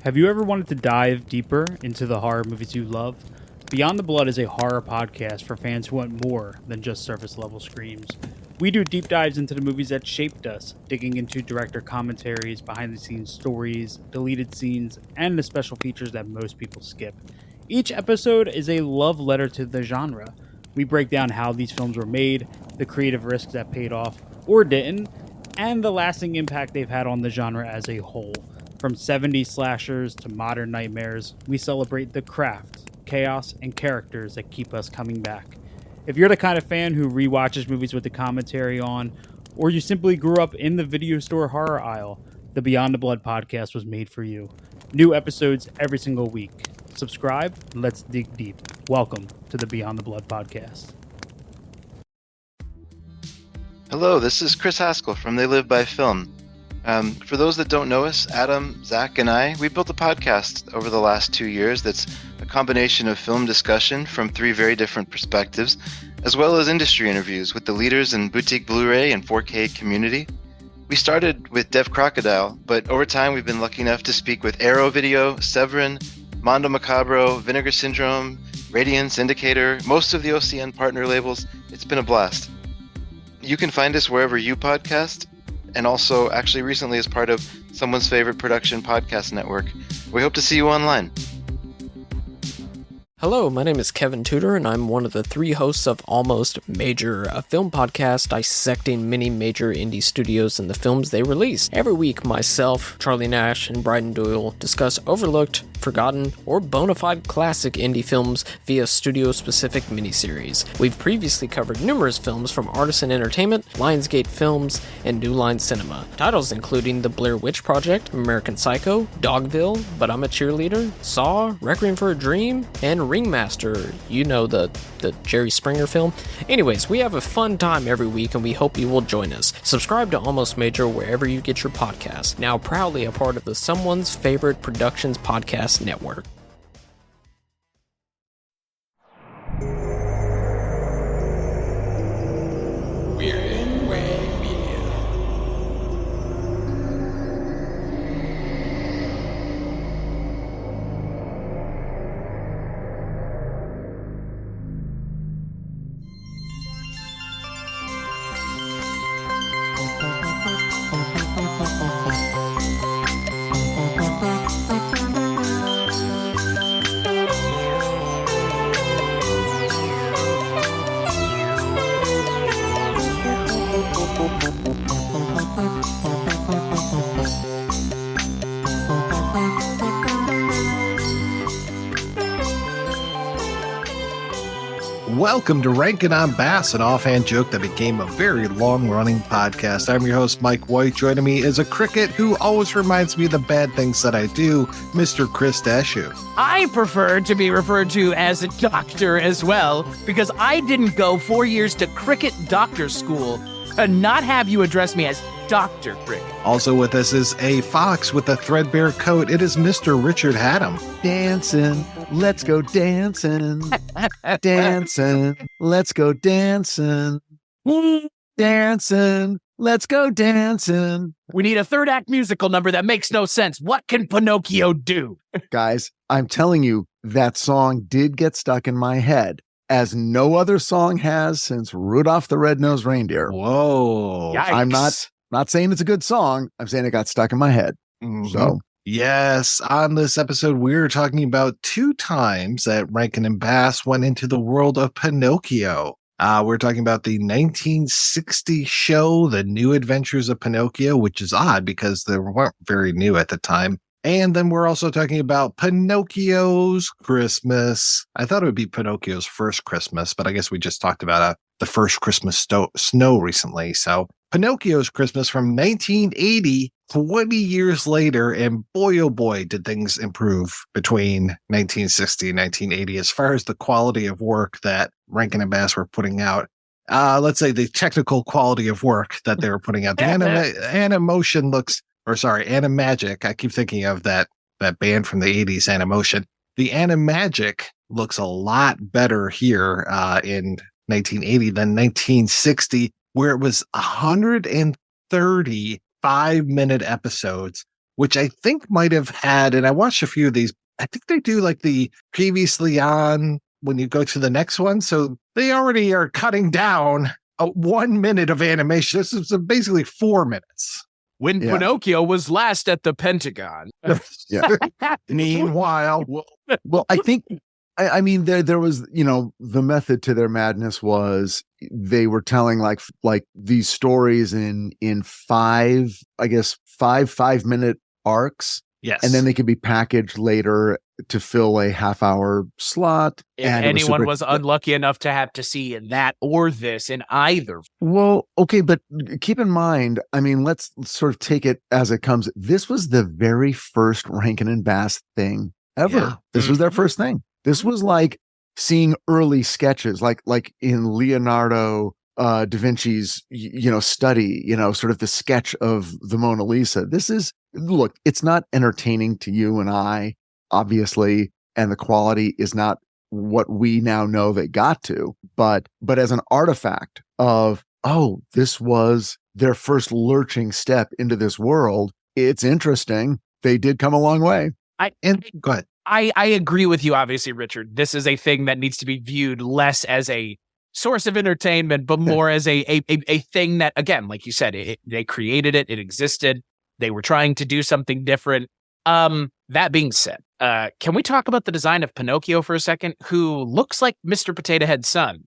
Have you ever wanted to dive deeper into the horror movies you love? Beyond the Blood is a horror podcast for fans who want more than just surface level screams. We do deep dives into the movies that shaped us, digging into director commentaries, behind the scenes stories, deleted scenes, and the special features that most people skip. Each episode is a love letter to the genre. We break down how these films were made, the creative risks that paid off or didn't, and the lasting impact they've had on the genre as a whole. From 70s slashers to modern nightmares, we celebrate the craft, chaos, and characters that keep us coming back. If you're the kind of fan who rewatches movies with the commentary on, or you simply grew up in the video store horror aisle, the Beyond the Blood podcast was made for you. New episodes every single week. Subscribe, and let's dig deep. Welcome to the Beyond the Blood podcast. Hello, this is Chris Haskell from They Live by Film. For those that don't know us, Adam, Zach, and we built a podcast over the last 2 years that's a combination of film discussion from 3 very different perspectives, as well as industry interviews with the leaders in boutique Blu-ray and 4K community. We started with Dev Crocodile, but over time we've been lucky enough to speak with Arrow Video, Severin, Mondo Macabro, Vinegar Syndrome, Radiance, Indicator, most of the OCN partner labels. It's been a blast. You can find us wherever you podcast, and also actually recently as part of Someone's Favorite Production Podcast Network. We hope to see you online. Hello, my name is Kevin Tudor, and I'm one of the 3 hosts of Almost Major, a film podcast dissecting many major indie studios and the films they release. Every week, myself, Charlie Nash, and Bryden Doyle discuss overlooked, forgotten, or bona fide classic indie films via studio-specific miniseries. We've previously covered numerous films from Artisan Entertainment, Lionsgate Films, and New Line Cinema. Titles including The Blair Witch Project, American Psycho, Dogville, But I'm a Cheerleader, Saw, Requiem for a Dream, and Ringmaster, you know, the Jerry Springer film. Anyways, we have a fun time every week and we hope you will join us. Subscribe to Almost Major wherever you get your podcasts. Now proudly a part of the Someone's Favorite Productions Podcast Network. Weird Way Media. Welcome to Rankin Bass, an offhand joke that became a very long-running podcast. I'm your host, Mike White. Joining me is a cricket who always reminds me of the bad things that I do, Mr. Chris Dashu. I prefer to be referred to as a doctor as well, because I didn't go 4 years to cricket doctor school and not have you address me as Dr. Cricket. Also with us is a fox with a threadbare coat. It is Mr. Richard Haddam. Dancing, let's go dancing. Dancing, let's go dancing. Dancing, let's go dancing. We need a third act musical number that makes no sense. What can Pinocchio do? Guys, I'm telling you, that song did get stuck in my head, as no other song has since Rudolph the Red-Nosed Reindeer. Whoa. Yikes. I'm not saying it's a good song. I'm saying it got stuck in my head. Mm-hmm. So yes, on this episode, we're talking about 2 times that Rankin Bass went into the world of Pinocchio. We're talking about the 1960 show, The New Adventures of Pinocchio, which is odd because they weren't very new at the time. And then we're also talking about Pinocchio's Christmas. I thought it would be Pinocchio's first Christmas, but I guess we just talked about the first Christmas snow recently. So Pinocchio's Christmas from 1980, 20 years later, and boy, oh boy, did things improve between 1960 and 1980 as far as the quality of work that Rankin and Bass were putting out. Let's say the technical quality of work that they were putting out. The Animotion looks, or sorry, Animagic. I keep thinking of that band from the 80s, Animotion. The Animagic looks a lot better here in 1980 than 1960, where it was 130 5-minute episodes which I think might have had, and I watched a few of these, I think they do like the previously on when you go to the next one. So they already are cutting down 1 minute of animation. This is basically 4 minutes. When Pinocchio was last at the Pentagon. Yeah. Meanwhile, Well, I think, I mean, there was, the method to their madness was they were telling like these stories in 5-minute arcs. yes. And then they could be packaged later to fill a half-hour slot. If and anyone was unlucky enough to have to see that or this in either. Well, okay, but keep in mind, I mean, let's sort of take it as it comes. This was the very first Rankin and Bass thing ever. Yeah. This was their first thing. This was like seeing early sketches, like in Leonardo da Vinci's, study, sort of the sketch of the Mona Lisa. Look, it's not entertaining to you and I, obviously, and the quality is not what we now know they got to, but as an artifact of, this was their first lurching step into this world, it's interesting. They did come a long way. Go ahead. I agree with you, obviously, Richard. This is a thing that needs to be viewed less as a source of entertainment, but more as a thing that, again, like you said, they created it, it existed, they were trying to do something different. That being said, can we talk about the design of Pinocchio for a second, who looks like Mr. Potato Head's son?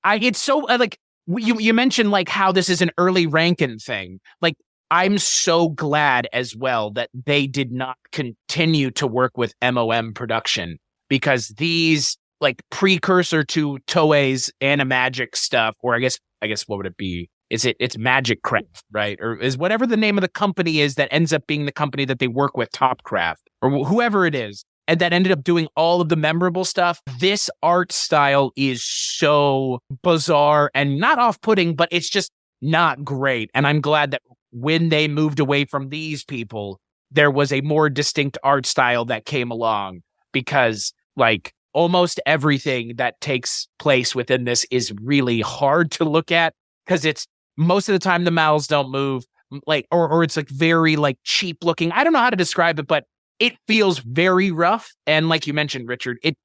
It's so like you mentioned like how this is an early Rankin thing. Like, I'm so glad as well that they did not continue to work with MOM production, because these like precursor to Toei's animagic stuff, or I guess what would it be? It's Magic Craft, right? Or is whatever the name of the company is that ends up being the company that they work with, Topcraft, or whoever it is, and that ended up doing all of the memorable stuff. This art style is so bizarre and not off-putting, but it's just not great. And I'm glad that when they moved away from these people, there was a more distinct art style that came along, because like almost everything that takes place within this is really hard to look at, because it's most of the time the mouths don't move, like, or it's like very like cheap looking. I don't know how to describe it, but it feels very rough. And like you mentioned, Richard, it's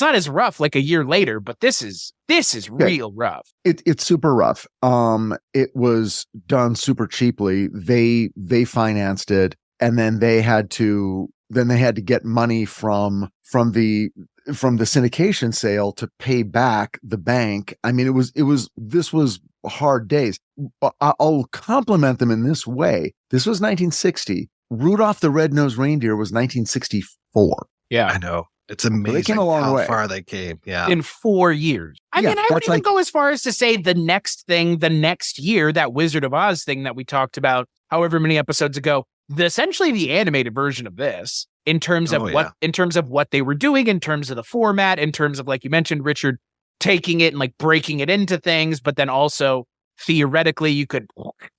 not as rough like a year later, but this is real rough. It's super rough. It was done super cheaply. They financed it, and then they had to get money from the syndication sale to pay back the bank. I mean, this was hard days. I'll compliment them in this way. This was 1960. Rudolph the Red-Nosed Reindeer was 1964. Yeah, I know. It's amazing they came a long how way. far they came. Yeah. In 4 years. I mean, I would even go as far as to say the next year, that Wizard of Oz thing that we talked about however many episodes ago, essentially the animated version of this, in terms of what they were doing, in terms of the format, in terms of, like you mentioned, Richard, taking it and like breaking it into things, but then also theoretically you could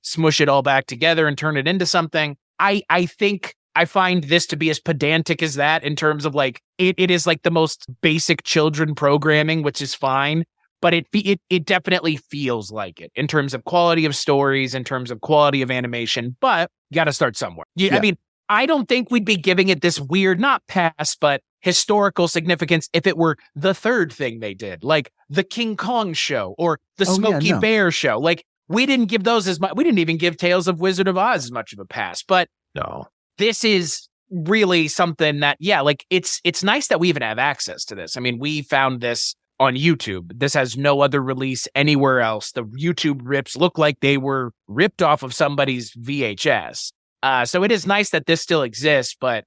smush it all back together and turn it into something. I think I find this to be as pedantic as that, in terms of like it is like the most basic children programming, which is fine, but it definitely feels like it in terms of quality of stories, in terms of quality of animation. But you got to start somewhere. I mean, I don't think we'd be giving it this weird, not pass, but historical significance if it were the third thing they did, like the King Kong show or the Smokey Bear show. Like, we didn't give those as much. We didn't even give Tales of Wizard of Oz as much of a pass. But No. This is really something that, like, it's nice that we even have access to this. I mean, we found this on YouTube. This has no other release anywhere else. The YouTube rips look like they were ripped off of somebody's VHS. So it is nice that this still exists, but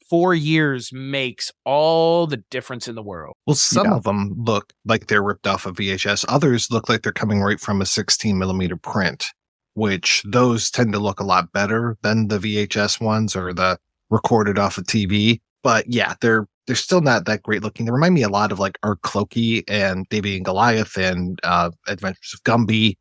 4 years makes all the difference in the world. Well, some of them look like they're ripped off of VHS. Others look like they're coming right from a 16 millimeter print, which those tend to look a lot better than the VHS ones or the recorded off of TV. But yeah, they're still not that great looking. They remind me a lot of like Art Clokey and David and Goliath and Adventures of Gumby,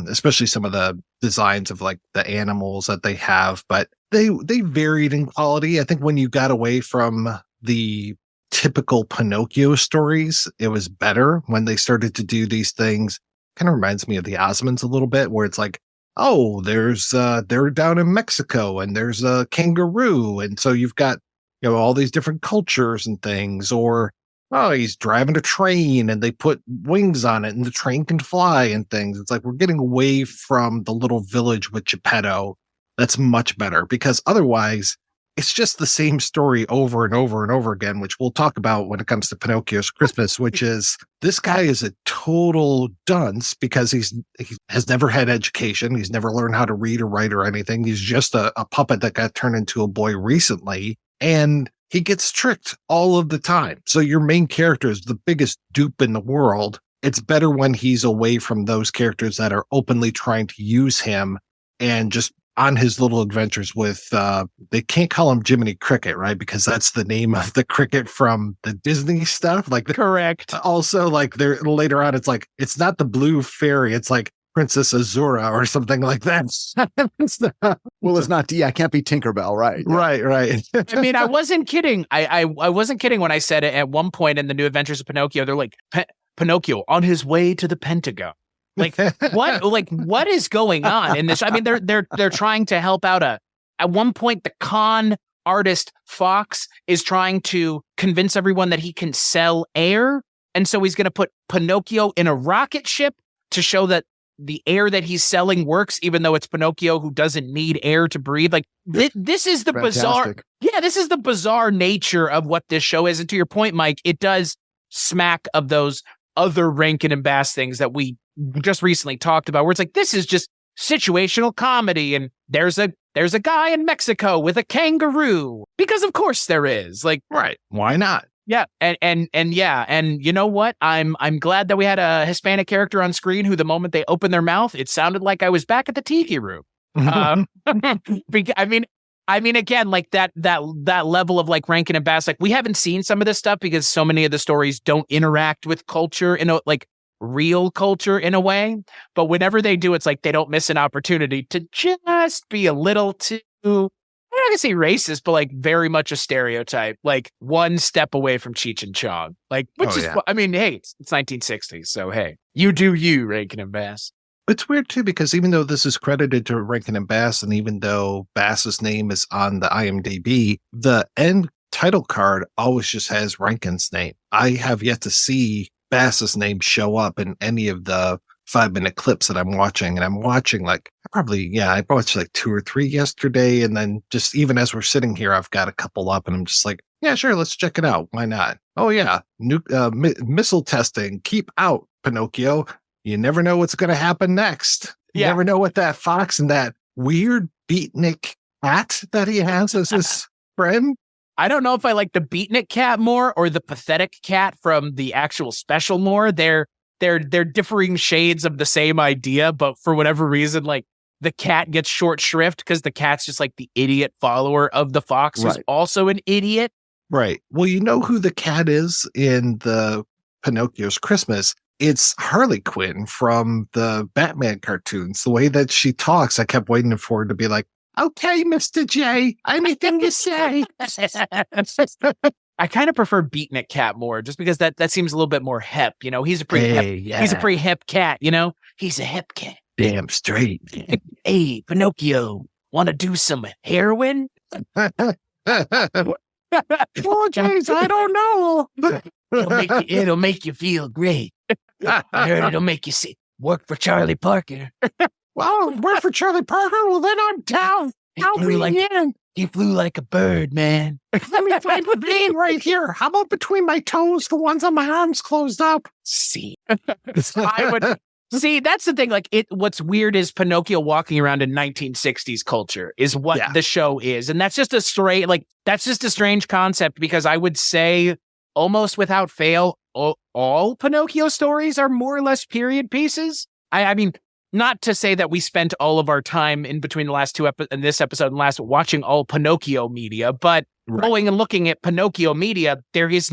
especially some of the designs of like the animals that they have. But they varied in quality. I think when you got away from the typical Pinocchio stories, it was better when they started to do these things. Kind of reminds me of the Osmonds a little bit, where it's like oh, they're down in Mexico and there's a kangaroo. And so you've got, all these different cultures and things. Or, oh, he's driving a train and they put wings on it and the train can fly and things. It's like we're getting away from the little village with Geppetto. That's much better, because otherwise it's just the same story over and over and over again, which we'll talk about when it comes to Pinocchio's Christmas, which is this guy is a total dunce because he has never had education. He's never learned how to read or write or anything. He's just a puppet that got turned into a boy recently, and he gets tricked all of the time. So your main character is the biggest dupe in the world. It's better when he's away from those characters that are openly trying to use him and just on his little adventures with, they can't call him Jiminy Cricket, right? Because that's the name of the cricket from the Disney stuff. Like, Correct. Also, like, there later on, it's like, it's not the blue fairy, it's like Princess Azura or something like that. Well, it's not, it can't be Tinkerbell, right? Right. I mean, I wasn't kidding. I wasn't kidding when I said it at one point in the New Adventures of Pinocchio. They're like, Pinocchio on his way to the Pentagon. Like what? Like what is going on in this? I mean, they're trying to help out at one point the con artist Fox is trying to convince everyone that he can sell air, and so he's going to put Pinocchio in a rocket ship to show that the air that he's selling works, even though it's Pinocchio who doesn't need air to breathe. Like this is the bizarre. Yeah, this is the bizarre nature of what this show is. And to your point, Mike, it does smack of those other Rankin and Bass things that we just recently talked about, where it's like, this is just situational comedy, and there's a guy in Mexico with a kangaroo, because of course there is. Like, right, why not? Yeah, and you know what? I'm glad that we had a Hispanic character on screen who, the moment they opened their mouth, it sounded like I was back at the tiki room. I mean, again, like that level of like Rankin and Bass, like we haven't seen some of this stuff because so many of the stories don't interact with culture in a like real culture in a way. But whenever they do, it's like they don't miss an opportunity to just be a little too, I'm not gonna say racist, but like very much a stereotype, like one step away from Cheech and Chong. Like, which is, I mean, hey, it's 1960s, so hey, you do you, Rankin and Bass. It's weird too, because even though this is credited to Rankin and Bass, and even though Bass's name is on the IMDb, the end title card always just has Rankin's name. I have yet to see Bass's name show up in any of the 5-minute clips that I'm watching. And I'm watching like, I watched like 2 or 3 yesterday. And then just even as we're sitting here, I've got a couple up and I'm just like, yeah, sure, let's check it out. Why not? Oh yeah, missile testing, keep out, Pinocchio. You never know what's going to happen next. You never know what that fox and that weird beatnik cat that he has as his friend. I don't know if I like the beatnik cat more or the pathetic cat from the actual special more. They're differing shades of the same idea, but for whatever reason, like the cat gets short shrift because the cat's just like the idiot follower of the fox, who's also an idiot. Right. Well, you know who the cat is in the Pinocchio's Christmas? It's Harley Quinn from the Batman cartoons. The way that she talks, I kept waiting for her to be like, okay, Mr. J, anything you say. I kind of prefer Beatnik Cat more, just because that seems a little bit more hip. You know, he's a pretty hip cat. You know, he's a hip cat. Damn straight. Hey, Pinocchio, want to do some heroin? Oh, jeez, I don't know. It'll make you feel great. I heard it'll make you work for Charlie Parker. Well, work for Charlie Parker? Well, then I'm down. He flew like a bird, man. Let me find the vein right here. How about between my toes, the ones on my arms closed up? See, that's the thing. Like, what's weird is Pinocchio walking around in 1960s culture is what the show is, and that's just a strange concept, because I would say almost without fail, all Pinocchio stories are more or less period pieces. I mean, not to say that we spent all of our time in between the last two and this episode and last watching all Pinocchio media, but going and looking at Pinocchio media, there is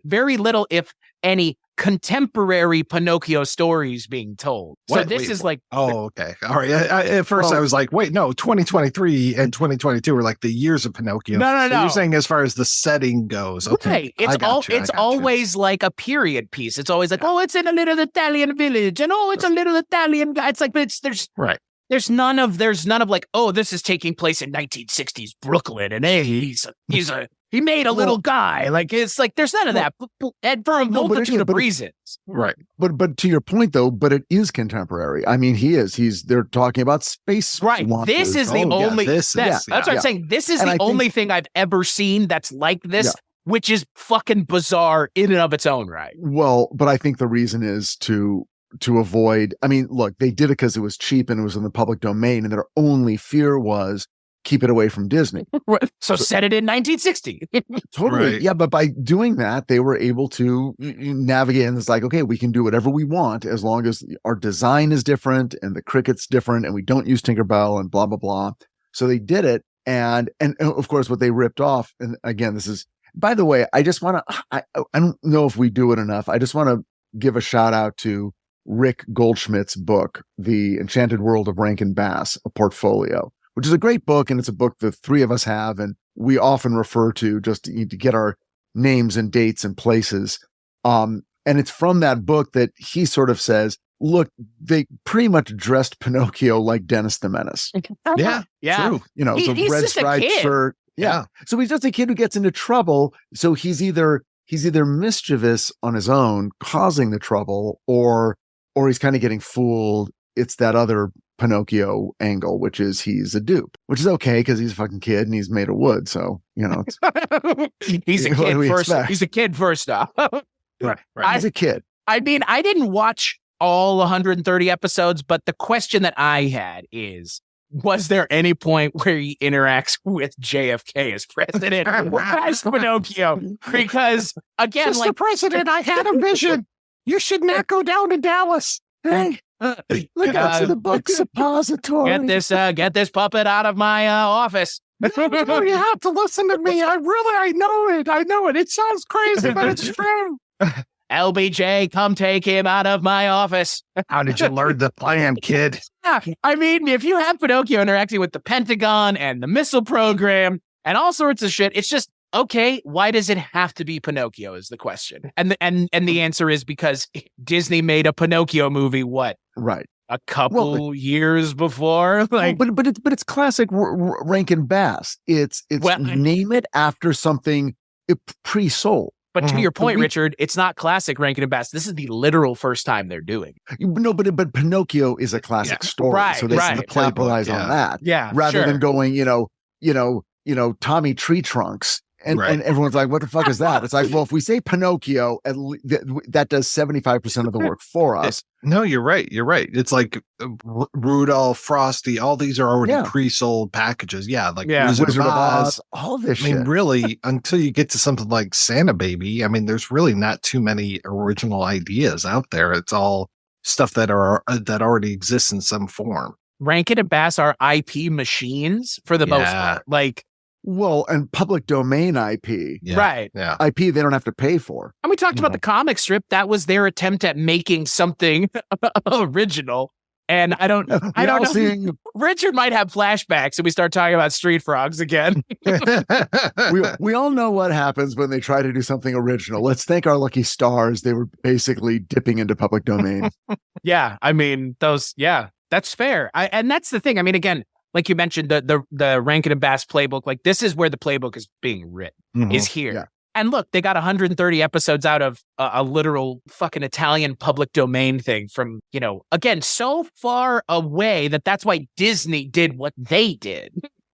very little, if any, contemporary Pinocchio stories being told. So this is like... Oh, okay. All right. At first I was like, wait, no, 2023 and 2022 were like the years of Pinocchio. No. So you're saying as far as the setting goes. Okay. Right. It's always like a period piece. It's always like, oh, it's in a little Italian village, and oh, it's a little Italian guy. It's like, but there's... Right. There's none of like, oh, this is taking place in 1960s Brooklyn, and hey, he made a little guy. Like, it's like there's none of that, and for a multitude of reasons. Right. But to your point though, but it is contemporary. I mean, they're talking about space. Right. launches. This is the only. this that's is- what I'm saying. This is And the I think- only thing I've ever seen that's like this, which is fucking bizarre in and of its own right. Well, but I think the reason is to avoid. I mean, look, they did it because it was cheap and it was in the public domain, and their only fear was keep it away from Disney. So set it in 1960. Totally. Right. Yeah, but by doing that, they were able to navigate, and it's like, okay, we can do whatever we want as long as our design is different and the cricket's different and we don't use Tinkerbell and blah, blah, blah. So they did it. And of course, what they ripped off, and again, this is, by the way, I just want to, I don't know if we do it enough. I just want to give a shout out to Rick Goldschmidt's book, The Enchanted World of Rankin Bass, a portfolio, which is a great book. And it's a book the three of us have, and we often refer to just to get our names and dates and places. And it's from that book that he sort of says, look, they pretty much dressed Pinocchio like Dennis the Menace. Yeah. Yeah. True. You know, He's the red just a striped kid. shirt. Yeah. So he's just a kid who gets into trouble. So he's either mischievous on his own, causing the trouble, or he's kind of getting fooled. It's that other Pinocchio angle, which is he's a dupe, which is okay because he's a fucking kid and he's made of wood. So, you know, it's, He's a What kid do we first. expect? He's a kid first off. Right. he's a kid. I mean, I didn't watch all 130 episodes, but the question that I had is, was there any point where he interacts with JFK as president as Pinocchio? Because, again, Mr. President, I had a vision. You should not go down to Dallas. Hey, Look out to the book suppository. get this puppet out of my office. no, you have to listen to me. I know it. I know it. It sounds crazy, but it's true. LBJ, come take him out of my office. How did you learn the plan, kid? Yeah, I mean, if you have Pinocchio interacting with the Pentagon and the missile program and all sorts of shit, it's just, okay, why does it have to be Pinocchio is the question. And the answer is because Disney made a Pinocchio movie, what? Right. A couple years before? Like, But it's classic Rankin Bass. It's name it after something pre-sold. but to your point, We- Richard, it's not classic Rankin Bass. This is the literal first time they're doing it. No, but Pinocchio is a classic story, Right, so they right. capitalize Yeah. on that. Yeah, rather sure. than going, Tommy Tree Trunks, and Right. and everyone's like, "What the fuck is that?" It's like, well, if we say Pinocchio, that does 75% of the work for us. No, you're right. You're right. It's like Rudolph, Frosty, all these are already Yeah. pre-sold packages. Yeah, like Yeah. Wizard, Wizard of Oz. all this I mean, shit. really, until you get to something like Santa Baby, I mean, there's really not too many original ideas out there. It's all stuff that already exists in some form. Rankin and Bass are IP machines for the most Yeah. part. Like, Well, and public domain IP, Yeah. right. Yeah. IP they don't have to pay for. And we talked You about know. the comic strip. That was their attempt at making something original. And I don't know. Richard might have flashbacks and we start talking about Street Frogs again. we all know what happens when they try to do something original. Let's thank our lucky stars. They were basically dipping into public domain. Yeah. I mean, that's fair. And that's the thing. I mean, again, like you mentioned, the Rankin and Bass playbook, like this is where the playbook is being written, is here. Yeah. And look, they got 130 episodes out of a literal fucking Italian public domain thing from, again, so far away that's why Disney did what they did.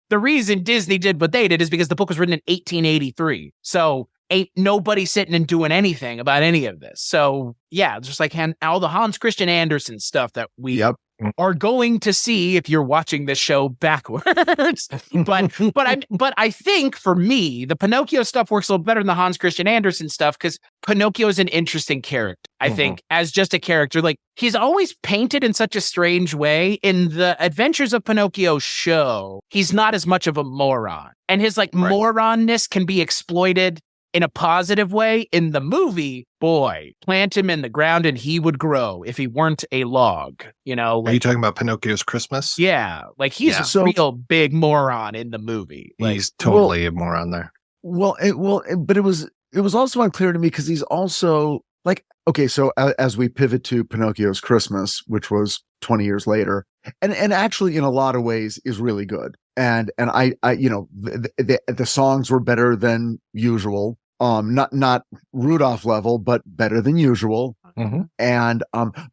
The reason Disney did what they did is because the book was written in 1883. So ain't nobody sitting and doing anything about any of this. So yeah, it's just like all the Hans Christian Andersen stuff that we Yep. are going to see if you're watching this show backwards. but I think for me, the Pinocchio stuff works a little better than the Hans Christian Andersen stuff because Pinocchio is an interesting character. I think as just a character, like he's always painted in such a strange way. In the Adventures of Pinocchio show, he's not as much of a moron, and his moronness can be exploited in a positive way. In the movie, boy, plant him in the ground and he would grow if he weren't a log, Are you talking about Pinocchio's Christmas? yeah, like he's Yeah. a So- real big moron in the movie. Like, He's totally a moron there. But it was also unclear to me because he's also like, okay, so as we pivot to Pinocchio's Christmas, which was 20 years later, and actually in a lot of ways is really good. And I the songs were better than usual. Not Rudolph level, but better than usual. Mm-hmm. And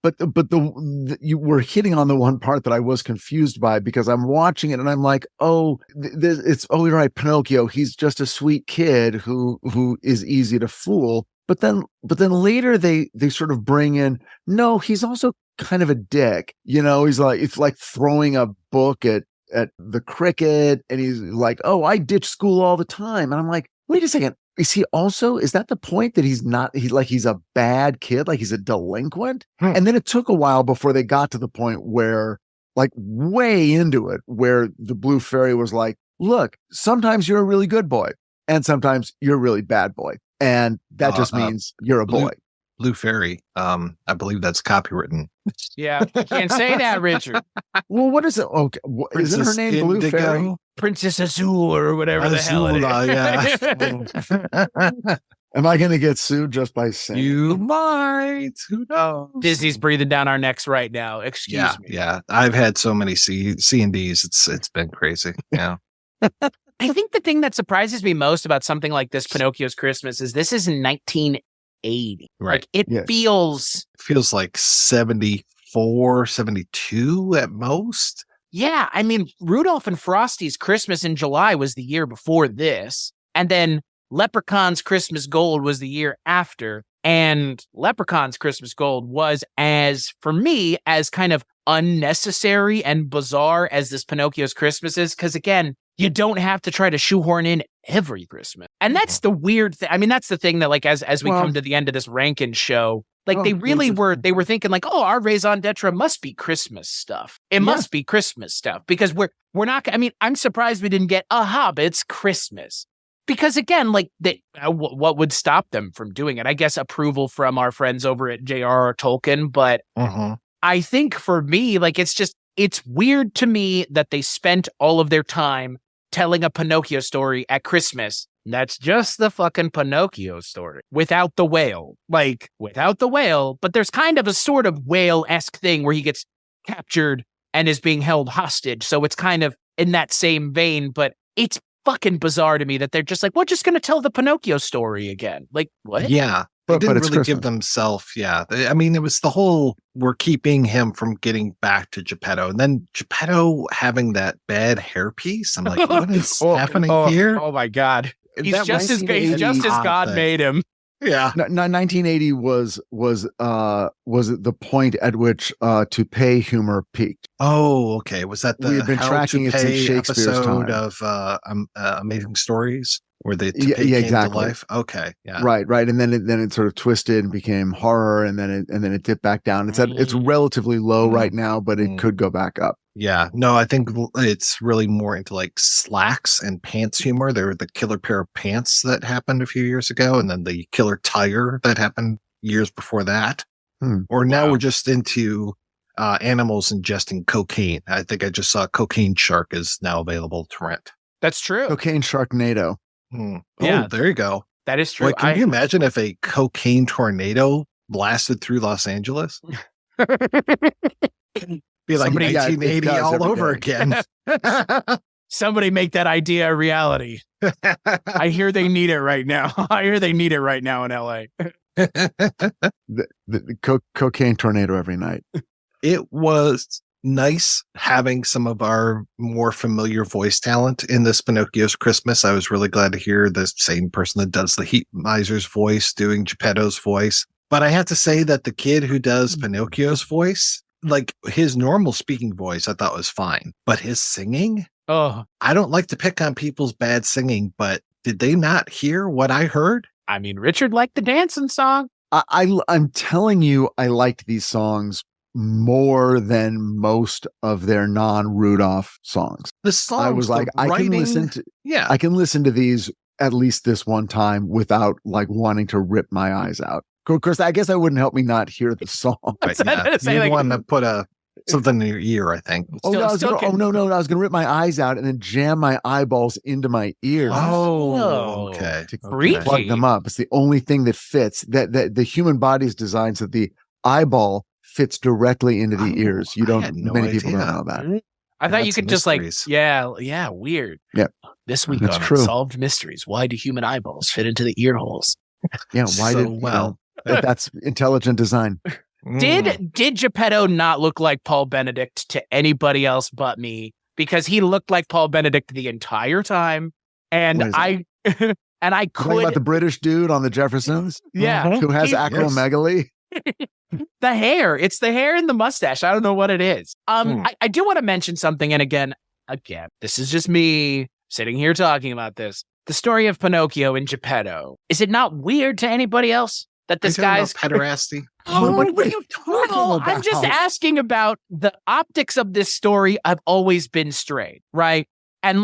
but you were hitting on the one part that I was confused by, because I'm watching it and I'm like, oh, you're right, Pinocchio. He's just a sweet kid who is easy to fool. But then later they sort of bring in, no, he's also kind of a dick. He's like, it's like throwing a book at the cricket, and he's like, oh, I ditch school all the time. And I'm like, wait a second. Is that the point that he's a bad kid, like he's a delinquent? And then it took a while before they got to the point where, like way into it, where the blue fairy was like, look, sometimes you're a really good boy and sometimes you're a really bad boy. And that just means you're a boy. Blue Fairy. I believe that's copywritten. Yeah, you can't say that, Richard. Well, what is it? Okay, isn't her name Blue Indigo? Fairy? Princess Azul or whatever the hell it is. Yeah. Am I going to get sued just by saying? You might. Who knows? Disney's breathing down our necks right now. Excuse me. Yeah. I've had so many C&Ds. It's been crazy. Yeah. I think the thing that surprises me most about something like this, Pinocchio's Christmas, is this is 1980. Right. Like, it feels like 74, 72 at most. Yeah, I mean, Rudolph and Frosty's Christmas in July was the year before this. And then Leprechaun's Christmas Gold was the year after. And Leprechaun's Christmas Gold was, for me, as kind of unnecessary and bizarre as this Pinocchio's Christmas is. Because again, you don't have to try to shoehorn in every Christmas. And that's the weird thing. I mean, that's the thing that, like, as we come to the end of this Rankin show, like, they were thinking like, oh, our raison d'etre must be Christmas stuff. It must be Christmas stuff, because we're not, I mean, I'm surprised we didn't get a Hobbit's Christmas, because again, like, what would stop them from doing it? I guess approval from our friends over at J.R.R. Tolkien. But I think for me, like, it's weird to me that they spent all of their time telling a Pinocchio story at Christmas. That's just the fucking Pinocchio story without the whale. Like, without the whale, but there's kind of a sort of whale-esque thing where he gets captured and is being held hostage. So it's kind of in that same vein, but it's fucking bizarre to me that they're just like, we're just going to tell the Pinocchio story again. Like, what? Yeah. They didn't really Christmas. give themselves, I mean, it was the whole, we're keeping him from getting back to Geppetto. And then Geppetto having that bad hairpiece. I'm like, what is happening here? Oh my God. He's That just as God made him. Yeah. 1980 was the point at which to pay humor peaked. Oh, okay. Was that the We had been How tracking to it since Pay Shakespeare's episode time. of Amazing Stories, where the Yeah, came exactly. to life? Okay, yeah, Right, and then it sort of twisted and became horror, and then it dipped back down. It's relatively low right now, but it could go back up. Yeah. No, I think it's really more into like slacks and pants humor. There were the killer pair of pants that happened a few years ago, and then the killer tire that happened years before that. Or now we're just into animals ingesting cocaine. I think I just saw Cocaine Shark is now available to rent. That's true. Cocaine Sharknado. Yeah. Yeah. Oh, there you go. That is true. Like, can you imagine if a cocaine tornado blasted through Los Angeles? Be like Somebody- 1980 it does all every over day. again. Somebody make that idea a reality. I hear they need it right now. I hear they need it right now in LA. The cocaine tornado every night. It was nice having some of our more familiar voice talent in this Pinocchio's Christmas. I was really glad to hear the same person that does the Heat Miser's voice doing Geppetto's voice. But I have to say that the kid who does Pinocchio's voice, like his normal speaking voice, I thought was fine. But his singing, Oh, I don't like to pick on people's bad singing, but did they not hear what I heard? I mean, Richard liked the dancing song. I'm telling you, I liked these songs more than most of their non-Rudolph songs. The song, I was like, I can listen to these at least this one time without like wanting to rip my eyes out. Of course, I guess that wouldn't help me not hear the song. Right, I was gonna say, you like- want to put something in your ear, I think. I was gonna rip my eyes out and then jam my eyeballs into my ears. Oh, okay. To Freaky. plug them up. It's the only thing that fits. That the human body is designed so that the eyeball fits directly into the ears. You I don't. had no Many people idea. don't know that. I thought you That's could just like, mysteries. yeah, weird. Yeah. This week That's on true. Unsolved Mysteries, why do human eyeballs fit into the ear holes? Yeah. Why So did well. that's intelligent design. Mm. Did Geppetto not look like Paul Benedict to anybody else but me? Because he looked like Paul Benedict the entire time, and What is I and I You talking about could, the British dude on the Jeffersons yeah, who has he- acromegaly? the hair. It's the hair and the mustache. I don't know what it is. I do want to mention something, and again, this is just me sitting here talking about this. The story of Pinocchio and Geppetto. Is it not weird to anybody else that this guy's pederasty? What are you talking about? I'm just asking about the optics of this story. I've always been straight, right? And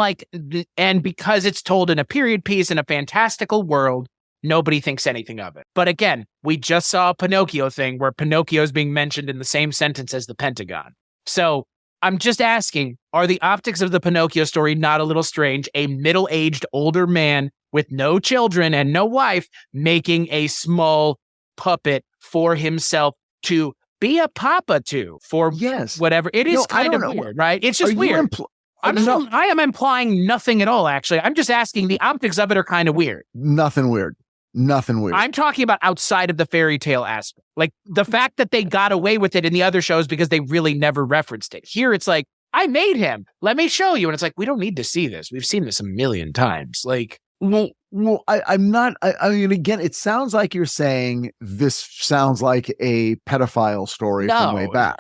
and because it's told in a period piece in a fantastical world, nobody thinks anything of it. But again, we just saw a Pinocchio thing where Pinocchio is being mentioned in the same sentence as the Pentagon. So I'm just asking, are the optics of the Pinocchio story not a little strange? A middle-aged older man with no children and no wife making a small puppet for himself to be a papa to for Yes. whatever. It is I kind don't of know. weird, right? It's just Are you weird. No, I am implying nothing at all, actually. I'm just asking, the optics of it are kind of weird. nothing weird. Nothing weird. I'm talking about outside of the fairy tale aspect. Like the fact that they got away with it in the other shows because they really never referenced it. Here it's like, I made him. Let me show you. And it's like, we don't need to see this. We've seen this a million times. Like, I'm not. I mean, again, it sounds like you're saying this sounds like a pedophile story from way back.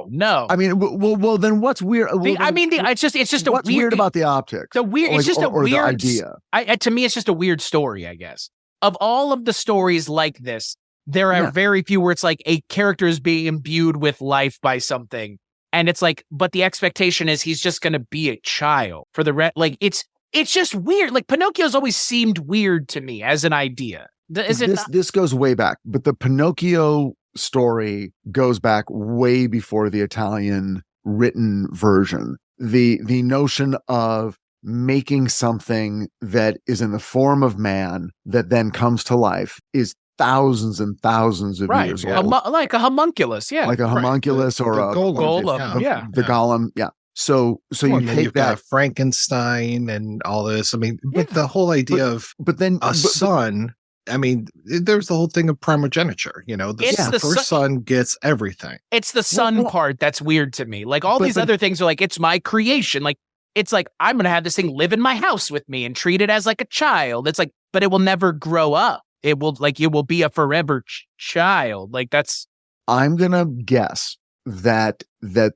No. I mean, well, then what's weird? It's just a what's weird, weird about the optics? it's just a or weird the idea. To me, it's just a weird story, I guess. Of all of the stories like this, there are very few where it's like a character is being imbued with life by something. And it's like, but the expectation is he's just going to be a child for the rest. Like, it's just weird. Like, Pinocchio's always seemed weird to me as an idea. This goes way back, but the Pinocchio story goes back way before the Italian written version. The notion of making something that is in the form of man that then comes to life is thousands and thousands of years old. Like a homunculus, yeah. Like a homunculus or a golem, yeah. The golem, yeah. So you take that Frankenstein and all this. I mean, but the whole idea of a son. I mean, there's the whole thing of primogeniture. You know, the first son gets everything. It's the son part that's weird to me. Like all these other things are like, it's my creation. Like it's like I'm gonna have this thing live in my house with me and treat it as like a child. It's like, but it will never grow up. It will be a forever child. Like that's. I'm gonna guess that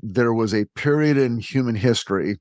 there was a period in human history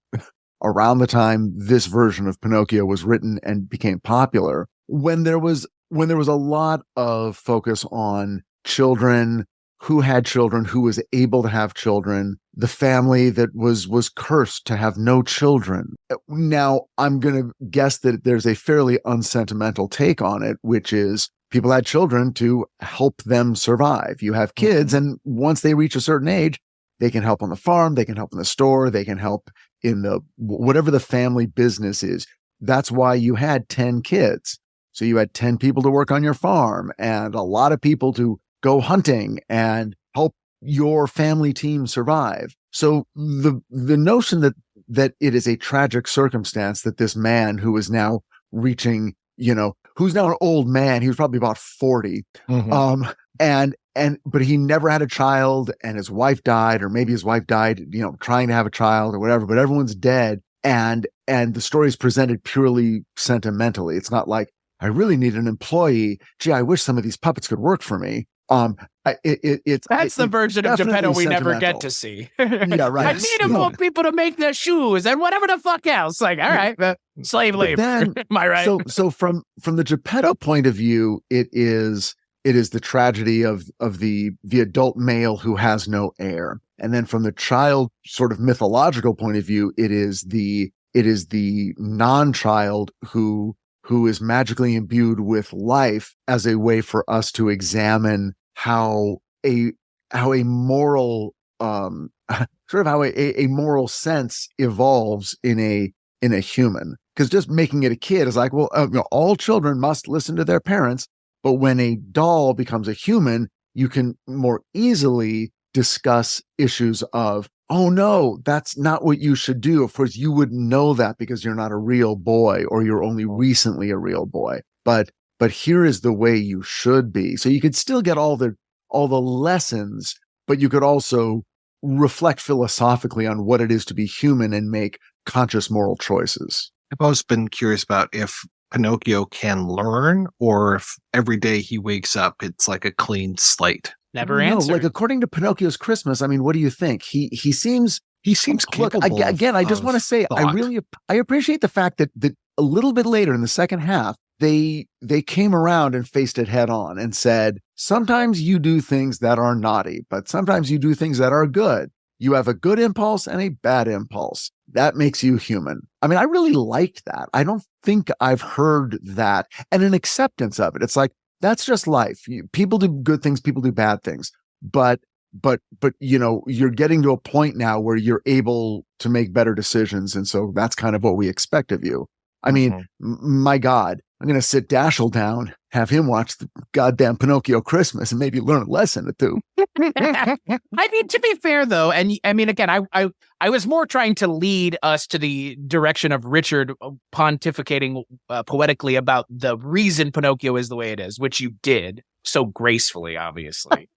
around the time this version of Pinocchio was written and became popular when there was a lot of focus on children, who had children, who was able to have children, the family that was cursed to have no children. Now, I'm going to guess that there's a fairly unsentimental take on it, which is people had children to help them survive. You have kids, and once they reach a certain age, they can help on the farm, they can help in the store, they can help in the whatever the family business is. That's why you had 10 kids. So you had 10 people to work on your farm and a lot of people to go hunting and help your family team survive. So the notion that it is a tragic circumstance that this man who is now reaching, who's now an old man, he was probably about 40, but he never had a child and his wife died, or maybe his wife died, trying to have a child or whatever, but everyone's dead. And the story is presented purely sentimentally. It's not like, I really need an employee. Gee, I wish some of these puppets could work for me. That's the version of Geppetto we never get to see. Yeah, right. I need more people to make their shoes and whatever the fuck else. Like, all right, slave labor. Am I right? So from the Geppetto point of view, it is the tragedy of the adult male who has no heir, and then from the child sort of mythological point of view, it is the non-child who is magically imbued with life as a way for us to examine how a moral a moral sense evolves in a human. Because just making it a kid is like, well, all children must listen to their parents, but when a doll becomes a human, you can more easily discuss issues of, oh no, that's not what you should do. Of course, you wouldn't know that because you're not a real boy or you're only recently a real boy. But here is the way you should be. So you could still get all the lessons, but you could also reflect philosophically on what it is to be human and make conscious moral choices. I've always been curious about if Pinocchio can learn or if every day he wakes up, it's like a clean slate. Never answered. Like according to Pinocchio's Christmas, I mean, what do you think? He seems capable. Look, again, I just want to say, thought. I appreciate the fact that a little bit later in the second half, they came around and faced it head on and said, sometimes you do things that are naughty, but sometimes you do things that are good. You have a good impulse and a bad impulse. That makes you human. I mean, I really liked that. I don't think I've heard that, and an acceptance of it. It's like, that's just life. People do good things, people do bad things. But you're getting to a point now where you're able to make better decisions. And so that's kind of what we expect of you. I mean, my God, I'm going to sit Dashiell down, have him watch the goddamn Pinocchio Christmas and maybe learn a lesson or two. I mean, to be fair, though, and I mean, again, I was more trying to lead us to the direction of Richard pontificating poetically about the reason Pinocchio is the way it is, which you did so gracefully, obviously.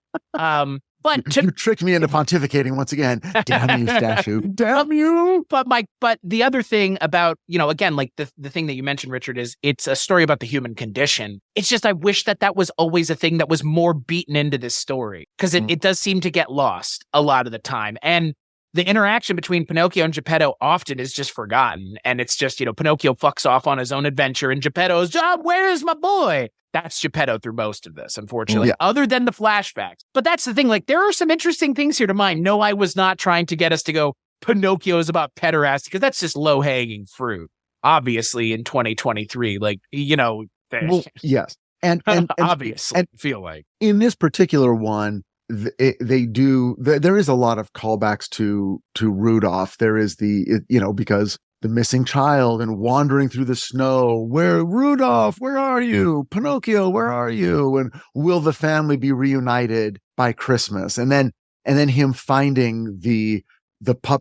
But You tricked me into pontificating once again. Damn you, Stashu. Damn you. But the other thing about, again, like the thing that you mentioned, Richard, is it's a story about the human condition. It's just, I wish that was always a thing that was more beaten into this story, because it does seem to get lost a lot of the time. And the interaction between Pinocchio and Geppetto often is just forgotten. And it's just, Pinocchio fucks off on his own adventure and Geppetto's, where's my boy? That's Geppetto through most of this, unfortunately, other than the flashbacks. But that's the thing. Like, there are some interesting things here to mind. No, I was not trying to get us to go, Pinocchio is about pederasty, because that's just low-hanging fruit, obviously, in 2023. Like, Well, yes. And obviously, and feel like. In this particular one, they do, there is a lot of callbacks to Rudolph. There is because the missing child and wandering through the snow. Rudolph, where are you? Pinocchio, where are you? And will the family be reunited by Christmas? And then him finding the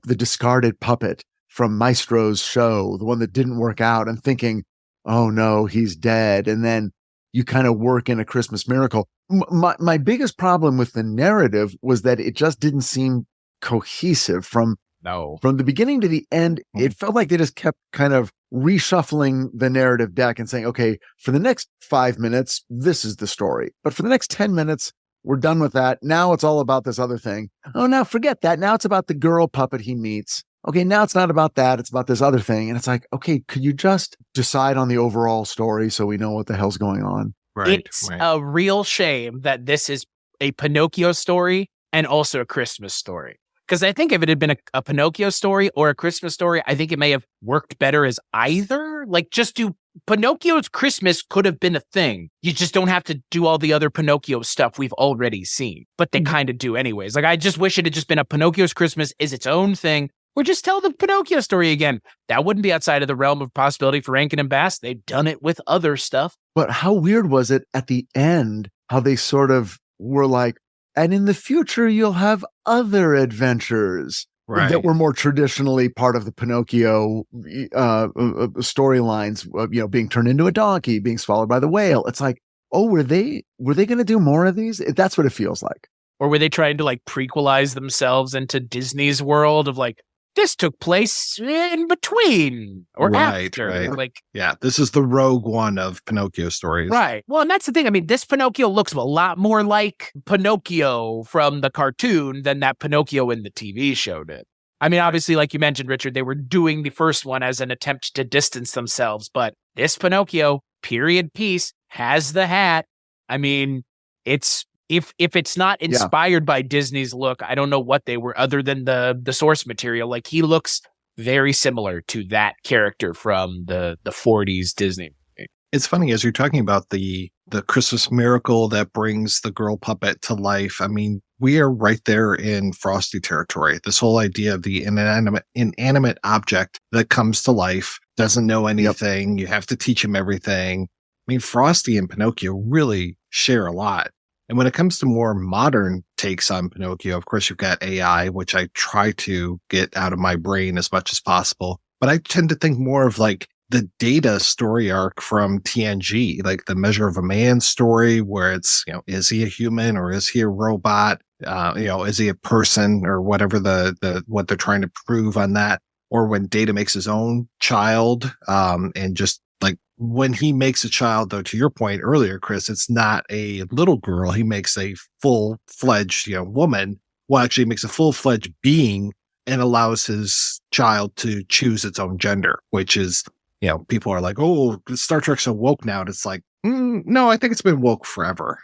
discarded puppet from Maestro's show, the one that didn't work out, and thinking, oh no, he's dead. And then you kind of work in a Christmas miracle. My biggest problem with the narrative was that it just didn't seem cohesive from the beginning to the end. It felt like they just kept kind of reshuffling the narrative deck and saying, okay, for the next 5 minutes, this is the story. But for the next 10 minutes, we're done with that. Now it's all about this other thing. Oh, now forget that. Now it's about the girl puppet he meets. Okay, now it's not about that. It's about this other thing. And it's like, okay, could you just decide on the overall story so we know what the hell's going on? Right. It's a real shame that this is a Pinocchio story and also a Christmas story. Because I think if it had been a Pinocchio story or a Christmas story, I think it may have worked better as either. Like, just do Pinocchio's Christmas could have been a thing. You just don't have to do all the other Pinocchio stuff we've already seen. But they kind of do anyways. Like, I just wish it had just been a Pinocchio's Christmas is its own thing. Or just tell the Pinocchio story again. That wouldn't be outside of the realm of possibility for Rankin and Bass. They've done it with other stuff. But how weird was it at the end, how they sort of were like, and in the future, you'll have other adventures that were more traditionally part of the Pinocchio storylines, being turned into a donkey, being swallowed by the whale. It's like, oh, were they going to do more of these? That's what it feels like. Or were they trying to like prequelize themselves into Disney's world of like, this took place in between or after. Right. Like, yeah, this is the Rogue One of Pinocchio stories. Right. Well, and that's the thing. I mean, this Pinocchio looks a lot more like Pinocchio from the cartoon than that Pinocchio in the TV show did. I mean, obviously, like you mentioned, Richard, they were doing the first one as an attempt to distance themselves. But this Pinocchio, period piece, has the hat. I mean, it's... If it's not inspired by Disney's look, I don't know what they were other than the source material. Like, he looks very similar to that character from the 40s Disney. It's funny, as you're talking about the Christmas miracle that brings the girl puppet to life. I mean, we are right there in Frosty territory. This whole idea of the inanimate object that comes to life, doesn't know anything. You have to teach him everything. I mean, Frosty and Pinocchio really share a lot. And when it comes to more modern takes on Pinocchio, of course, you've got AI, which I try to get out of my brain as much as possible. But I tend to think more of like the Data story arc from TNG, like the Measure of a Man story, where it's, is he a human or is he a robot? Is he a person or whatever what they're trying to prove on that? Or when Data makes his own child, and just like when he makes a child, though, to your point earlier, Chris, it's not a little girl. He makes a full-fledged, woman. Well, actually, he makes a full-fledged being and allows his child to choose its own gender, which is, people are like, oh, Star Trek's so woke now. And it's like, no, I think it's been woke forever.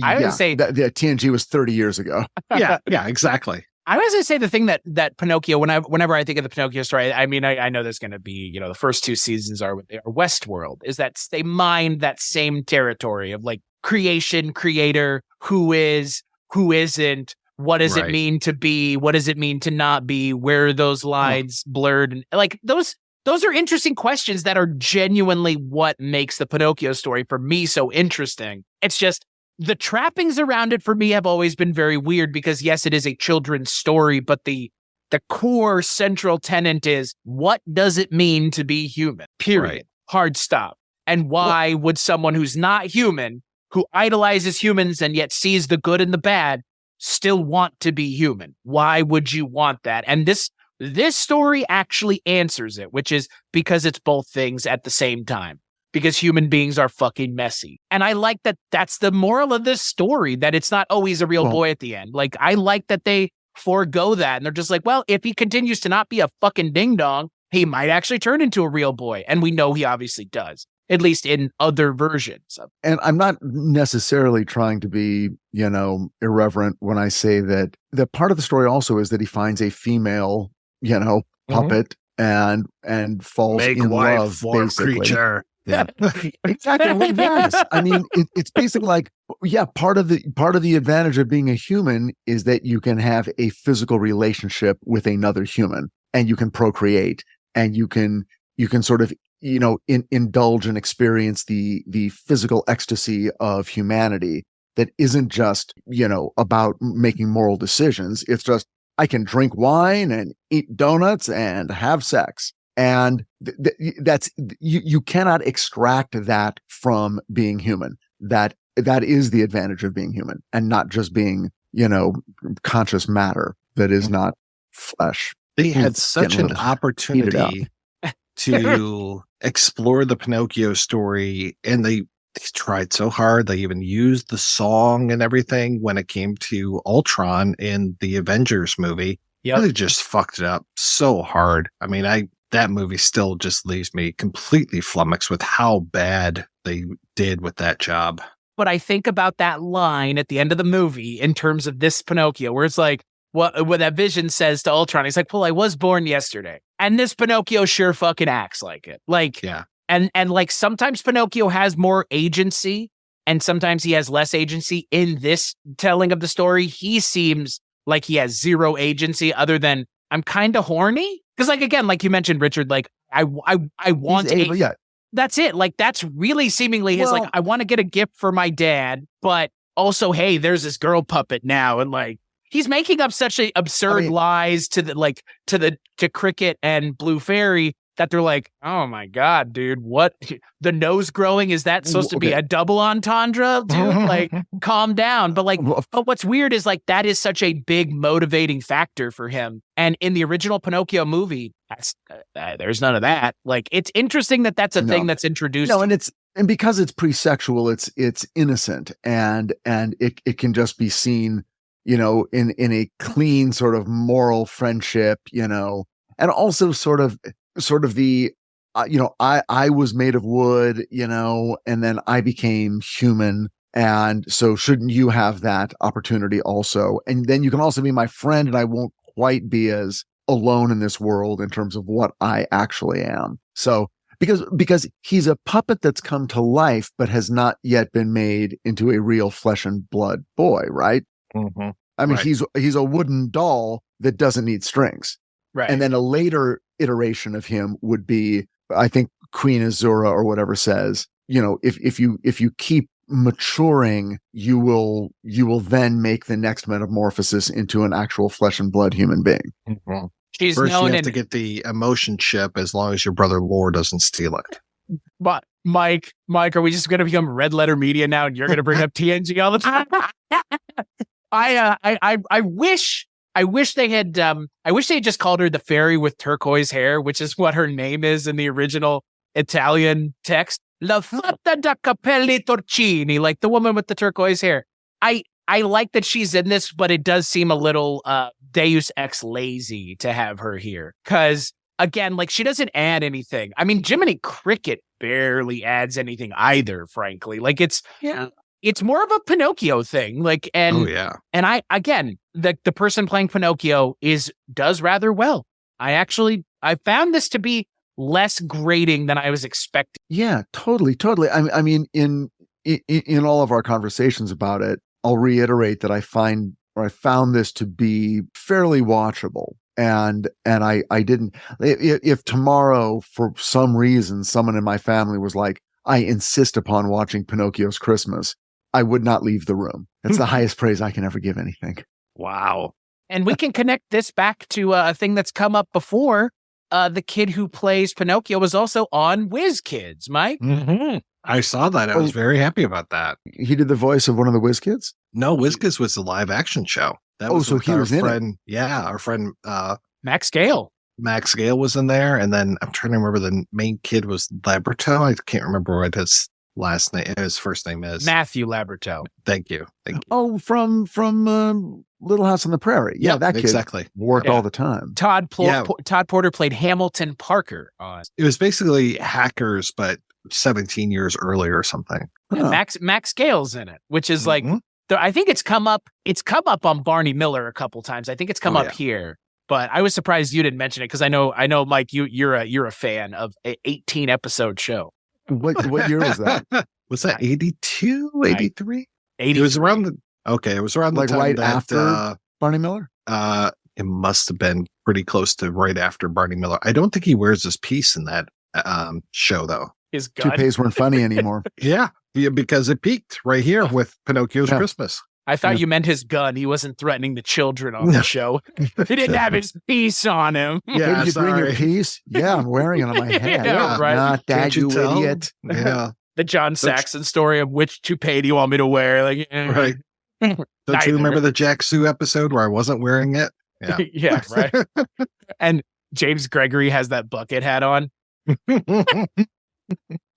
I would say that TNG was 30 years ago. Yeah, exactly. I was going to say the thing that Pinocchio, whenever I think of the Pinocchio story, I mean, I know there's going to be, the first two seasons are what they are. Westworld is that they mine that same territory of like creation, creator, who is, who isn't, what does it mean to be, what does it mean to not be, where are those lines blurred, and like those are interesting questions that are genuinely what makes the Pinocchio story for me so interesting. It's just the trappings around it for me have always been very weird because yes, it is a children's story, but the core central tenet is what does it mean to be human? Period. Right. Hard stop. And why would someone who's not human, who idolizes humans and yet sees the good and the bad, still want to be human? Why would you want that? And this story actually answers it, which is because it's both things at the same time. Because human beings are fucking messy. And I like that that's the moral of this story, that it's not, oh, he's a real boy at the end. Like, I like that they forego that. And they're just like, well, if he continues to not be a fucking ding-dong, he might actually turn into a real boy. And we know he obviously does, at least in other versions of it. And I'm not necessarily trying to be, irreverent when I say that part of the story also is that he finds a female, puppet and falls in love, basically. Creature. Yeah, exactly. Yes. I mean, it's basically like, part of the advantage of being a human is that you can have a physical relationship with another human, and you can procreate, and you can sort of, indulge and experience the physical ecstasy of humanity that isn't just, about making moral decisions. It's just, I can drink wine and eat donuts and have sex. And that's you cannot extract that from being human. That is the advantage of being human, and not just being, conscious matter that is not flesh. They had such an opportunity to explore the Pinocchio story, and they tried so hard. They even used the song and everything when it came to Ultron in the Avengers movie. Yeah, they just fucked it up so hard. I mean, that movie still just leaves me completely flummoxed with how bad they did with that job. But I think about that line at the end of the movie in terms of this Pinocchio, where it's like, what that Vision says to Ultron, he's like, well, I was born yesterday. And this Pinocchio sure fucking acts like it. Like, yeah. And like sometimes Pinocchio has more agency and sometimes he has less agency. In this telling of the story, he seems like he has zero agency other than I'm kind of horny. Because, like, again, like you mentioned, Richard, like, I want that's it. Like, that's really seemingly his, like, I want to get a gift for my dad, but also, hey, there's this girl puppet now. And, like, he's making up such absurd lies to Cricket and Blue Fairy that they're like, oh my God, dude, what? The nose growing, is that supposed to be a double entendre, dude? Like, calm down. But like, but what's weird is like, that is such a big motivating factor for him. And in the original Pinocchio movie, there's none of that. Like, it's interesting that that's a thing that's introduced. No, and because it's pre-sexual, it's innocent and it can just be seen, in a clean sort of moral friendship, and also sort of the, I was made of wood, and then I became human. And so shouldn't you have that opportunity also? And then you can also be my friend and I won't quite be as alone in this world in terms of what I actually am. So because he's a puppet that's come to life, but has not yet been made into a real flesh and blood boy, right? Mm-hmm. I mean, he's a wooden doll that doesn't need strings. Right. And then a later iteration of him would be, I think Queen Azura or whatever says, if you keep maturing, you will then make the next metamorphosis into an actual flesh and blood human being. Mhm. She's First, you known have in to get the emotion chip as long as your brother Lore doesn't steal it. But Mike, are we just going to become Red Letter Media now, and you're going to bring up TNG all the time? I wish they had just called her the fairy with turquoise hair, which is what her name is in the original Italian text. La fata da capelli torcini, like the woman with the turquoise hair. I like that she's in this, but it does seem a little Deus Ex lazy to have her here. Because, again, like, she doesn't add anything. I mean, Jiminy Cricket barely adds anything either, frankly. Like, it's more of a Pinocchio thing. Like, and I, again, the person playing Pinocchio does rather well. I found this to be less grating than I was expecting. Yeah, totally. I mean, in all of our conversations about it, I'll reiterate that I found this to be fairly watchable. And I didn't, if tomorrow, for some reason, someone in my family was like, I insist upon watching Pinocchio's Christmas, I would not leave the room. That's the highest praise I can ever give anything. Wow. And we can connect this back to a thing that's come up before. The kid who plays Pinocchio was also on Whiz Kids, Mike. Mm-hmm. I saw that. I was very happy about that. He did the voice of one of the Whiz Kids? No, Whiz Kids was a live action show. That was so he was in it. Yeah, our friend Max Gale. Max Gale was in there, and then I'm trying to remember the main kid was Laberto. I can't remember what his first name is. Matthew Laberto. Thank you. Oh, from Little House on the Prairie. Yeah, that kid exactly worked all the time. Todd Porter played Hamilton Parker on. It was basically Hackers, but 17 years earlier or something. Huh. Max Gale's in it, which is like, I think it's come up on Barney Miller a couple times. I think it's come up here, but I was surprised you didn't mention it because I know, Mike, you're a fan of an 18 episode show. What year was that? Was that 82, 83? 80. It was around the like time right after Barney Miller? It must have been pretty close to right after Barney Miller. I don't think he wears his piece in that show, though. His gun. Toupees weren't funny anymore. Yeah, because it peaked right here with Pinocchio's Christmas. I thought you meant his gun. He wasn't threatening the children on the show. He didn't have his piece on him. Yeah, did you bring your piece? Yeah, I'm wearing it on my head. Right. Not that, you tell? idiot. Yeah. The John Saxon story of which toupee do you want me to wear? Like, right. Don't you remember the Jack Sue episode where I wasn't wearing it? Yeah. Yeah, right. And James Gregory has that bucket hat on.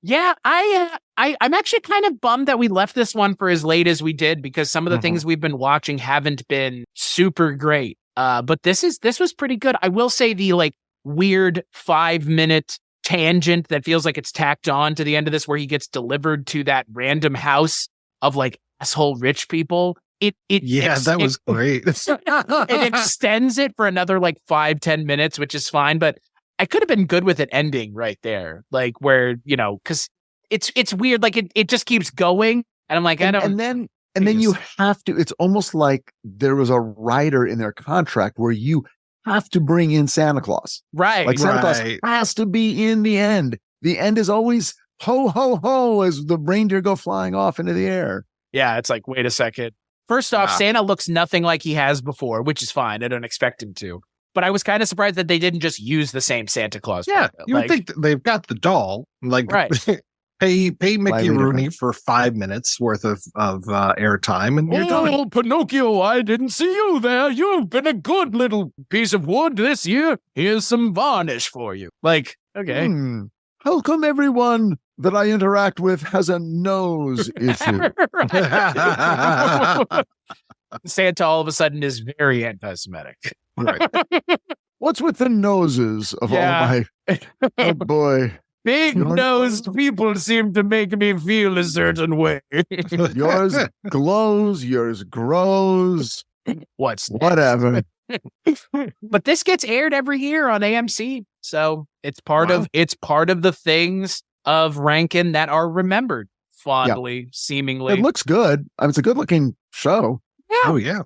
Yeah, I'm actually kind of bummed that we left this one for as late as we did because some of the things we've been watching haven't been super great. But this was pretty good. I will say the like weird 5-minute tangent that feels like it's tacked on to the end of this where he gets delivered to that random house of like asshole rich people. That was great. It extends it for another like 5-10 minutes, which is fine, but I could have been good with it ending right there. Like where, because it's weird. Like it just keeps going. And I'm like, and then you have to, it's almost like there was a rider in their contract where you have to bring in Santa Claus. Right. Like Santa Claus has to be in the end. The end is always ho, ho, ho as the reindeer go flying off into the air. Yeah. It's like, wait a second. First off, Santa looks nothing like he has before, which is fine. I don't expect him to. But I was kind of surprised that they didn't just use the same Santa Claus. Yeah, you would think they've got the doll. Like, right. pay Mickey Rooney for 5 minutes worth of airtime, and you're done. Oh, Pinocchio, I didn't see you there. You've been a good little piece of wood this year. Here's some varnish for you. Like, okay. How come everyone that I interact with has a nose issue? Santa all of a sudden is very anti-Semitic. Right. What's with the noses of all my... Oh, boy. Big-nosed people seem to make me feel a certain way. Yours glows, yours grows. Whatever. But this gets aired every year on AMC, so it's part of the things of Rankin that are remembered fondly, seemingly. It looks good. I mean, it's a good-looking show. Yeah. Oh yeah.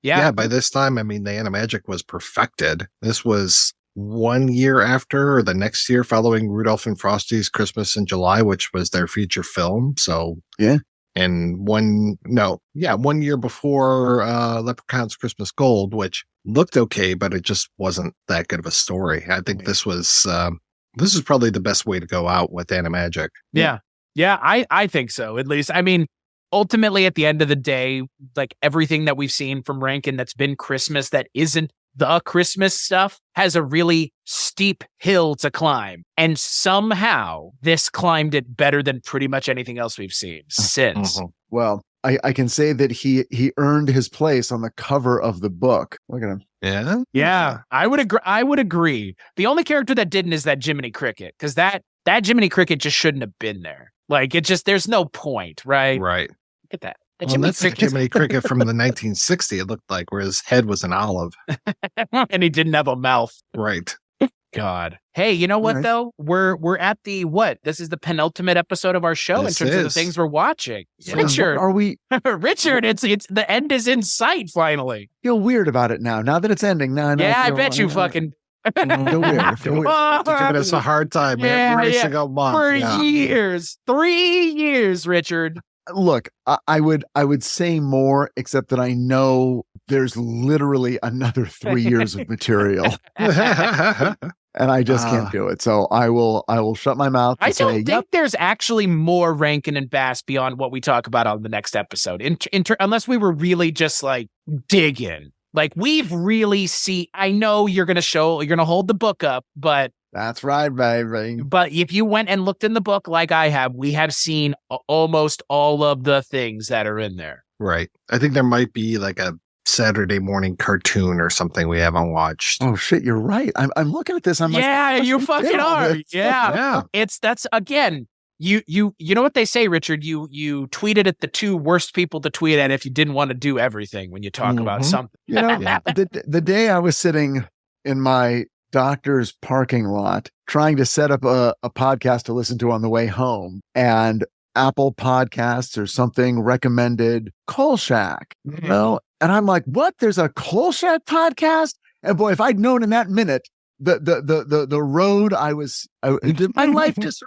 Yeah. By this time, I mean, the animagic was perfected. This was 1 year after or the next year following Rudolph and Frosty's Christmas in July, which was their feature film. So Yeah. And 1 year before Leprechaun's Christmas Gold, which looked okay, but it just wasn't that good of a story. I think this is probably the best way to go out with Animagic. Yeah. Yeah, I think so, at least. I mean, ultimately, at the end of the day, like everything that we've seen from Rankin that's been Christmas that isn't the Christmas stuff has a really steep hill to climb. And somehow this climbed it better than pretty much anything else we've seen since. Mhm. Well, I can say that he earned his place on the cover of the book. Look at him. Yeah. Yeah, I would agree. The only character that didn't is that Jiminy Cricket, because that Jiminy Cricket just shouldn't have been there. Like, it just, there's no point, right? Right. Look at that. Well, that's the Jiminy Cricket from the 1960. It looked like where his head was an olive. And he didn't have a mouth. Right. God. Hey, you know what, Right. though? We're at the what? This is the penultimate episode of our show This in terms of the is. things we're watching. So Richard, are we Richard, it's the end is in sight finally. feel weird about it now? Now that it's ending, now Yeah, I feel- bet you fucking feel weird. Feel weird. You're giving us a hard time Yeah, every yeah. single month. for Yeah. years. 3 years, Richard. Look, I would say more, except that I know there's literally another 3 years of material, and I just can't do it. So I will shut my mouth. And I don't say, think yep. there's actually more Rankin and Bass beyond what we talk about on the next episode. Unless we were really just like digging. Like we've really I know you're going to hold the book up, but That's right, baby. if you went and looked in the book like I have, we have seen almost all of the things that are in there. Right. I think there might be like a Saturday morning cartoon or something we haven't watched. Oh shit, you're right. I'm looking at this. I'm like, Yeah, you we fucking did all are. this. Yeah. Yeah. That's again, you know what they say, Richard, you tweeted at the two worst people to tweet at if you didn't want to do everything when you talk about Mhm. something. You know, Yeah. the day I was sitting in my doctor's parking lot trying to set up a podcast to listen to on the way home, and Apple Podcasts or something recommended Kolchak, you know, and I'm like, what? There's a Kolchak podcast? And boy, if I'd known in that minute the road my life just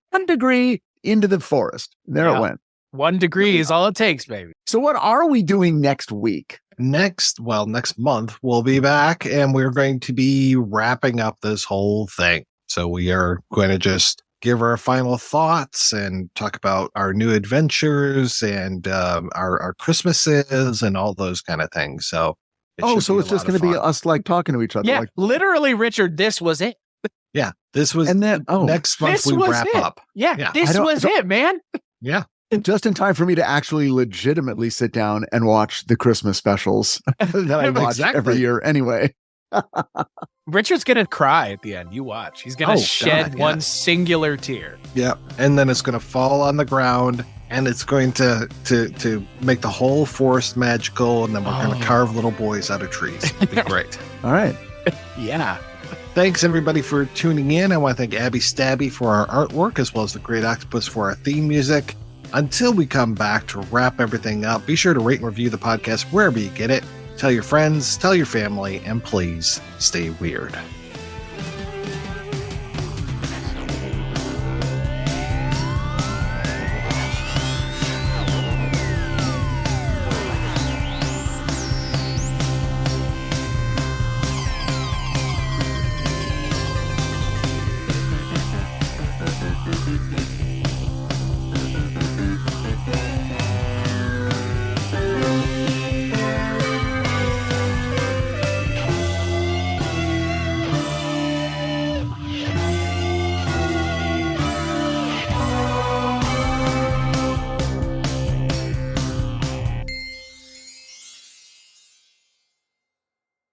one degree into the forest. There Yeah. it went. 1 degree is all it takes, baby. So what are we doing next week? Next month, we'll be back and we're going to be wrapping up this whole thing. So we are going to just give our final thoughts and talk about our new adventures and our Christmases and all those kind of things. So So it's just going to be us like talking to each other. Yeah, Like, literally, Richard, this was it. Yeah, this was and then, next month this we was wrap it. up. Yeah, Yeah. this was it, man. Yeah. just in time for me to actually legitimately sit down and watch the Christmas specials that I watch Exactly. every year anyway. Richard's gonna cry at the end. You watch. He's gonna Oh, shed God, one yeah. singular tear. Yeah. And then it's going to fall on the ground and it's going to make the whole forest magical. And then we're going Oh. to carve little boys out of trees. It'll be great. All right. Yeah. Thanks everybody for tuning in. I want to thank Abby Stabby for our artwork as well as the Great Octopus for our theme music. Until we come back to wrap everything up, be sure to rate and review the podcast wherever you get it. Tell your friends, tell your family, and please stay weird.